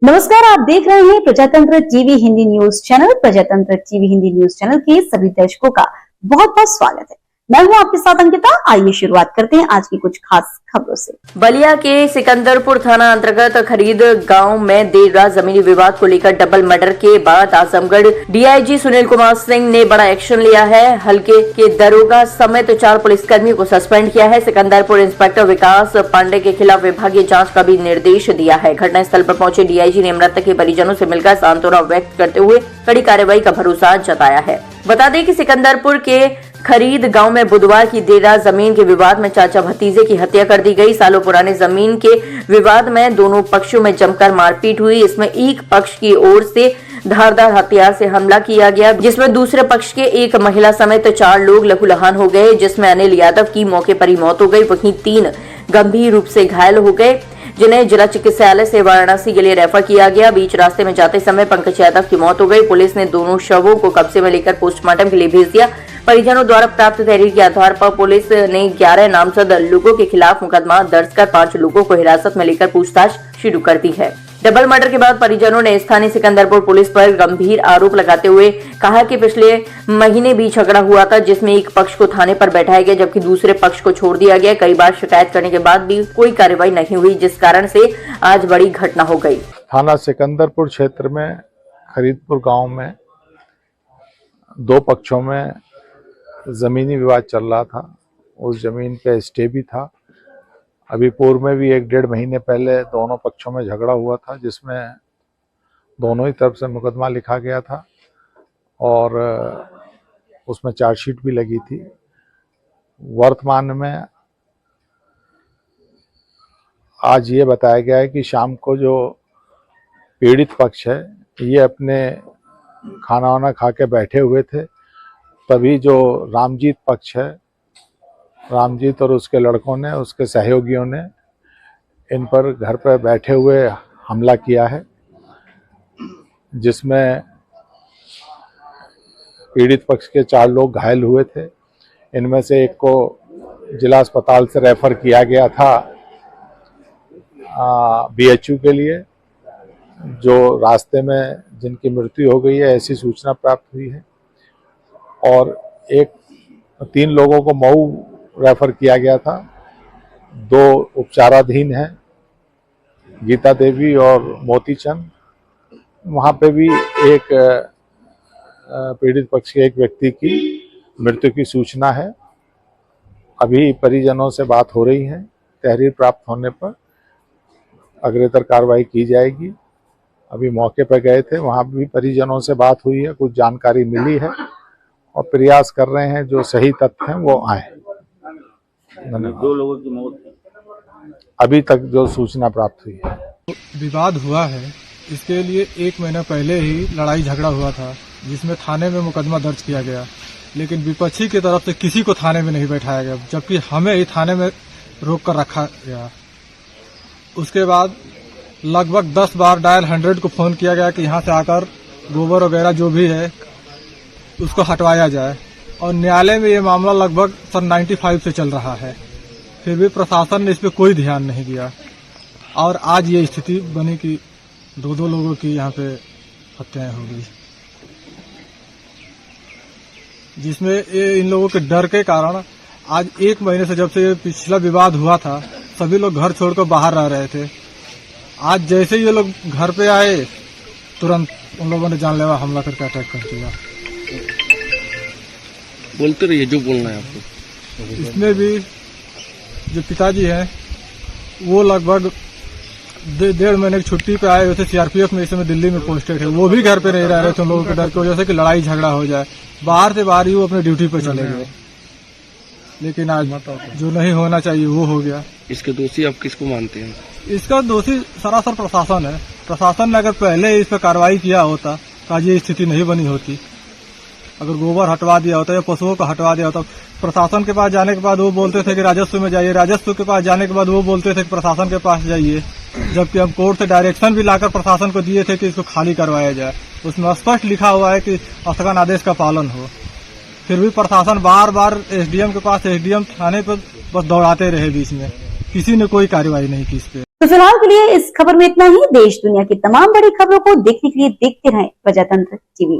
नमस्कार, आप देख रहे हैं प्रजातंत्र टीवी हिंदी न्यूज चैनल। प्रजातंत्र टीवी हिंदी न्यूज चैनल के सभी दर्शकों का बहुत बहुत स्वागत है। मैं हूं आपके साथ अंकिता। आइए शुरुआत करते हैं आज की कुछ खास खबरों से। बलिया के सिकंदरपुर थाना अंतर्गत खरीद गांव में देर रात जमीनी विवाद को लेकर डबल मर्डर के बाद आजमगढ़ डीआईजी सुनील कुमार सिंह ने बड़ा एक्शन लिया है। हल्के के दरोगा समेत 4 पुलिसकर्मियों को सस्पेंड किया है। सिकंदरपुर इंस्पेक्टर विकास पांडे के खिलाफ विभागीय जांच का भी निर्देश दिया है। घटनास्थल पर पहुंचे डीआईजी ने मृतक के परिजनों से मिलकर सांत्वना व्यक्त करते हुए कड़ी कार्रवाई का भरोसा जताया है। बता दें कि सिकंदरपुर के खरीद गांव में बुधवार की देर रात जमीन के विवाद में चाचा भतीजे की हत्या कर दी गई। सालों पुराने जमीन के विवाद में दोनों पक्षों में जमकर मारपीट हुई। इसमें एक पक्ष की ओर से धारदार हथियार से हमला किया गया, जिसमें दूसरे पक्ष के एक महिला समेत 4 लोग लहूलुहान हो गए, जिसमें अनिल यादव की मौके पर ही मौत हो गई। वहीं 3 गंभीर रूप से घायल हो गए, जिन्हें जिला चिकित्सालय से वाराणसी के लिए रेफर किया गया। बीच रास्ते में जाते समय पंकज यादव की मौत हो गई। पुलिस ने दोनों शवों को कब्जे में लेकर पोस्टमार्टम के लिए भेज दिया। परिजनों द्वारा प्राप्त तहरीर के आधार पर पुलिस ने 11 नामजद लोगों के खिलाफ मुकदमा दर्ज कर 5 लोगों को हिरासत में लेकर पूछताछ शुरू कर दी है। डबल मर्डर के बाद परिजनों ने स्थानीय सिकंदरपुर पुलिस पर गंभीर आरोप लगाते हुए कहा कि पिछले महीने भी झगड़ा हुआ था, जिसमें एक पक्ष को थाने पर बैठाया गया जबकि दूसरे पक्ष को छोड़ दिया गया। कई बार शिकायत करने के बाद भी कोई कार्रवाई नहीं हुई, जिस कारण से आज बड़ी घटना हो गई। थाना सिकंदरपुर क्षेत्र में खरीदपुर गांव में 2 पक्षों में जमीनी विवाद चल रहा था। उस जमीन पे स्टे भी था। अभी पूर्व में भी 1-1.5 महीने पहले दोनों पक्षों में झगड़ा हुआ था, जिसमें दोनों ही तरफ से मुकदमा लिखा गया था और उसमें चार्जशीट भी लगी थी। वर्तमान में आज ये बताया गया है कि शाम को जो पीड़ित पक्ष है ये अपने खाना वाना खा के बैठे हुए थे, तभी जो रामजीत पक्ष है, रामजीत और उसके लड़कों ने, उसके सहयोगियों ने इन पर घर पर बैठे हुए हमला किया है, जिसमें पीड़ित पक्ष के 4 लोग घायल हुए थे। इनमें से एक को जिला अस्पताल से रेफर किया गया था बीएचयू के लिए, जो रास्ते में जिनकी मृत्यु हो गई है ऐसी सूचना प्राप्त हुई है। और 3 लोगों को मऊ रेफर किया गया था। 2 उपचाराधीन हैं, गीता देवी और मोतीचंद। वहाँ पे भी एक पीड़ित पक्ष के एक व्यक्ति की मृत्यु की सूचना है। अभी परिजनों से बात हो रही है। तहरीर प्राप्त होने पर अग्रेतर कार्रवाई की जाएगी। अभी मौके पर गए थे, वहाँ भी परिजनों से बात हुई है, कुछ जानकारी मिली है और प्रयास कर रहे हैं जो सही तथ्य हैं वो आए। 2 लोगों की मौत अभी तक जो सूचना प्राप्त हुई है। विवाद हुआ है, इसके लिए 1 महीना पहले ही लड़ाई झगड़ा हुआ था, जिसमें थाने में मुकदमा दर्ज किया गया, लेकिन विपक्षी की तरफ से किसी को थाने में नहीं बैठाया गया, जबकि हमें ही थाने में रोक कर रखा गया। उसके बाद लगभग 10 बार डायल 100 को फोन किया गया कि यहाँ से आकर गोबर वगैरह जो भी है उसको हटवाया जाए, और न्यायालय में ये मामला लगभग सन 95 से चल रहा है, फिर भी प्रशासन ने इस पर कोई ध्यान नहीं दिया। और आज ये स्थिति बनी कि 2 लोगों की यहाँ पे हत्याएं हो गई, जिसमें इन लोगों के डर के कारण आज 1 महीने से, जब से पिछला विवाद हुआ था, सभी लोग घर छोड़कर बाहर रह रहे थे। आज जैसे ही ये लोग घर पे आए, तुरंत उन लोगों ने जानलेवा हमला करके अटैक कर दिया। बोलते रहिए जो बोलना है आपको। इसमें भी जो पिताजी हैं वो लगभग 1.5 महीने की छुट्टी पे आए हुए थे। सीआरपीएफ में इस समय दिल्ली में पोस्टेड है, वो भी घर पे नहीं रह रहे थे उन लोगों के डर की वजह से कि लड़ाई झगड़ा हो जाए। बाहर से बाहर ही वो अपने ड्यूटी पे चले गए, लेकिन आज जो नहीं होना चाहिए वो हो गया। इसके दोषी आप किसको मानते हैं? इसका दोषी सरासर प्रशासन है। प्रशासन ने अगर पहले इस पर कार्रवाई किया होता तो आज ये स्थिति नहीं बनी होती। अगर गोबर हटवा दिया होता या पशुओं को हटवा दिया होता, प्रशासन के पास जाने के बाद वो बोलते थे कि राजस्व में जाइए, राजस्व के पास जाने के बाद वो बोलते थे कि प्रशासन के पास जाइए, जबकि हम कोर्ट से डायरेक्शन भी लाकर प्रशासन को दिए थे कि इसको खाली करवाया जाए। उसमें स्पष्ट लिखा हुआ है कि स्थगन आदेश का पालन हो, फिर भी प्रशासन बार बार एसडीएम के पास, एसडीएम थाने पर बस दौड़ाते रहे। बीच में किसी ने कोई कार्रवाई नहीं की इस पे। तो फिलहाल के लिए इस खबर में इतना ही। देश दुनिया की तमाम बड़ी खबरों को देखने के लिए देखते रहें प्रजातंत्र टीवी।